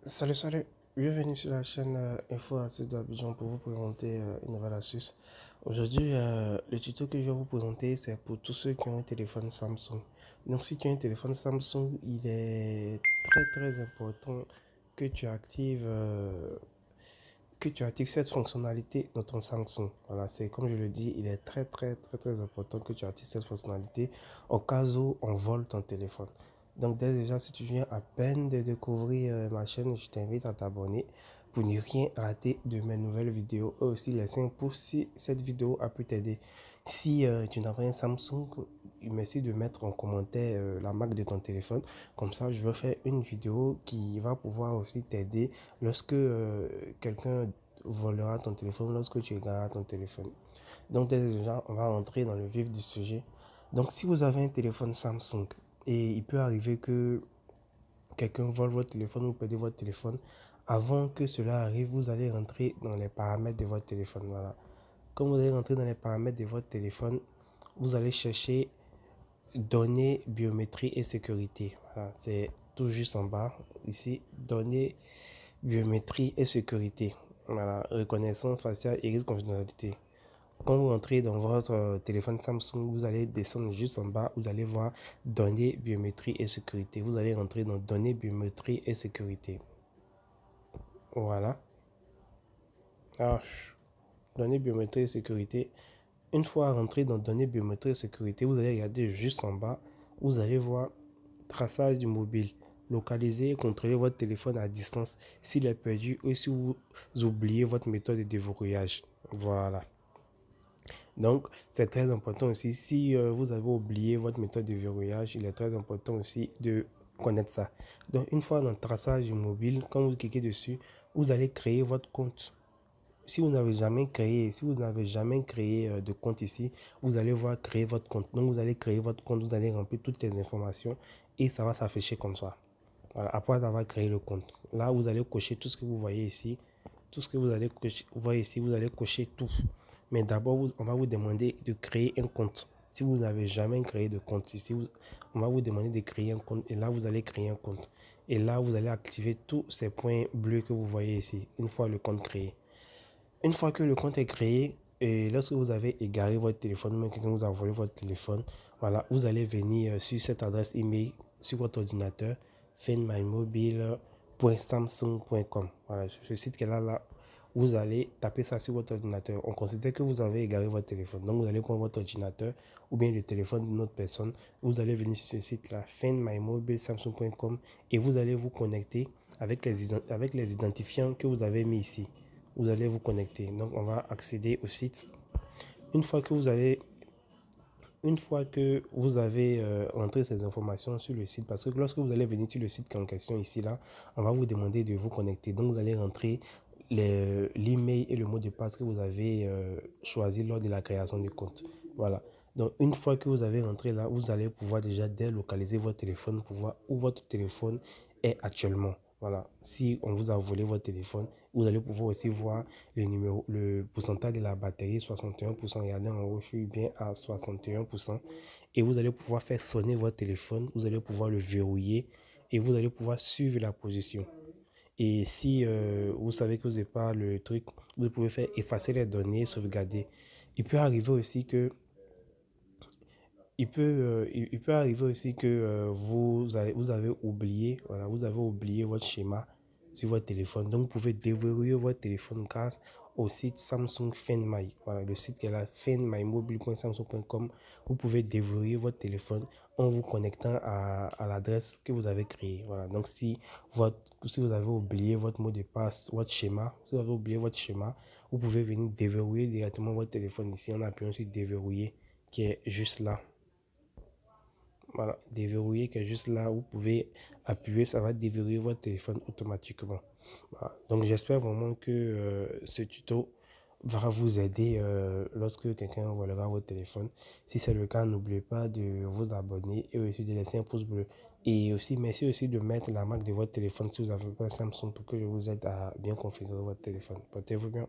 Salut, bienvenue sur la chaîne Info Astuces d'Abidjan pour vous présenter une nouvelle astuce. Aujourd'hui, le tuto que je vais vous présenter, c'est pour tous ceux qui ont un téléphone Samsung. Donc, si tu as un téléphone Samsung, il est très important que tu actives cette fonctionnalité dans ton Samsung. Voilà, c'est comme je le dis, il est très important que tu actives cette fonctionnalité au cas où on vole ton téléphone. Donc dès déjà, si tu viens à peine de découvrir ma chaîne, je t'invite à t'abonner pour ne rien rater de mes nouvelles vidéos. Et aussi les 5 pouces si cette vidéo a pu t'aider. Si tu n'as pas un Samsung, merci de mettre en commentaire la marque de ton téléphone. Comme ça, je vais faire une vidéo qui va pouvoir aussi t'aider lorsque quelqu'un volera ton téléphone, lorsque tu égareras ton téléphone. Donc déjà, on va rentrer dans le vif du sujet. Donc si vous avez un téléphone Samsung et il peut arriver que quelqu'un vole votre téléphone ou perdez votre téléphone, avant que cela arrive, vous allez rentrer dans les paramètres de votre téléphone. Voilà. Quand vous allez rentrer dans les paramètres de votre téléphone, vous allez chercher données, biométrie et sécurité. Voilà, c'est tout juste en bas. Ici, données, biométrie et sécurité. Voilà, reconnaissance faciale et risque de confidentialité. Quand vous entrez dans votre téléphone Samsung, vous allez descendre juste en bas, vous allez voir données, biométrie et sécurité. Vous allez rentrer dans données, biométrie et sécurité. Voilà. Alors, données, biométrie et sécurité. Une fois rentré dans données, biométrie et sécurité, vous allez regarder juste en bas, vous allez voir traçage du mobile. Localiser et contrôler votre téléphone à distance s'il est perdu ou si vous oubliez votre méthode de déverrouillage. Voilà. Donc, c'est très important aussi. Si vous avez oublié votre méthode de verrouillage, il est très important aussi de connaître ça. Donc, une fois dans le traçage du mobile, quand vous cliquez dessus, vous allez créer votre compte. Si vous n'avez jamais créé, de compte ici, vous allez voir créer votre compte. Donc, vous allez créer votre compte, vous allez remplir toutes les informations et ça va s'afficher comme ça. Voilà, après avoir créé le compte. Là, vous allez cocher tout ce que vous voyez ici. Tout ce que vous allez cocher, vous voyez ici, vous allez cocher tout. Mais d'abord, on va vous demander de créer un compte. Si vous n'avez jamais créé de compte ici, on va vous demander de créer un compte. Et là, vous allez créer un compte. Et là, vous allez activer tous ces points bleus que vous voyez ici, une fois le compte créé. Une fois que le compte est créé, et lorsque vous avez égaré votre téléphone, même quelqu'un vous a volé votre téléphone, voilà, vous allez venir sur cette adresse email sur votre ordinateur, findmymobile.samsung.com. Voilà, ce site qui est là, vous allez taper ça sur votre ordinateur. On considère que vous avez égaré votre téléphone. Donc, vous allez prendre votre ordinateur ou bien le téléphone d'une autre personne. Vous allez venir sur ce site-là, findmymobile.samsung.com et vous allez vous connecter avec les identifiants que vous avez mis ici. Vous allez vous connecter. Donc, on va accéder au site. Une fois que vous avez entré ces informations sur le site, parce que lorsque vous allez venir sur le site en question ici, là, on va vous demander de vous connecter. Donc, vous allez rentrer l'email et le mot de passe que vous avez choisi lors de la création du compte. Voilà. Donc, une fois que vous avez rentré là, vous allez pouvoir déjà délocaliser votre téléphone pour voir où votre téléphone est actuellement. Voilà. Si on vous a volé votre téléphone, vous allez pouvoir aussi voir le pourcentage de la batterie, 61%. Regardez en haut, je suis bien à 61%. Et vous allez pouvoir faire sonner votre téléphone, vous allez pouvoir le verrouiller et vous allez pouvoir suivre la position. Et si vous savez que vous n'avez pas le truc, vous pouvez faire effacer les données, sauvegarder. Il peut arriver aussi que il peut arriver aussi que vous avez oublié, voilà, vous avez oublié votre schéma sur votre téléphone. Donc, vous pouvez déverrouiller votre téléphone grâce au site Samsung Find My. Voilà, le site qui est là, findmymobile.samsung.com. Vous pouvez déverrouiller votre téléphone en vous connectant à l'adresse que vous avez créée. Voilà, donc si vous avez oublié votre mot de passe, votre schéma, si vous avez oublié votre schéma, vous pouvez venir déverrouiller directement votre téléphone ici en appuyant sur déverrouiller qui est juste là. Voilà, déverrouiller qui est juste là, vous pouvez appuyer, ça va déverrouiller votre téléphone automatiquement. Voilà. Donc j'espère vraiment que ce tuto va vous aider lorsque quelqu'un volera votre téléphone. Si c'est le cas, n'oubliez pas de vous abonner et aussi de laisser un pouce bleu. Et aussi, merci aussi de mettre la marque de votre téléphone si vous avez pas Samsung pour que je vous aide à bien configurer votre téléphone. Portez-vous bien.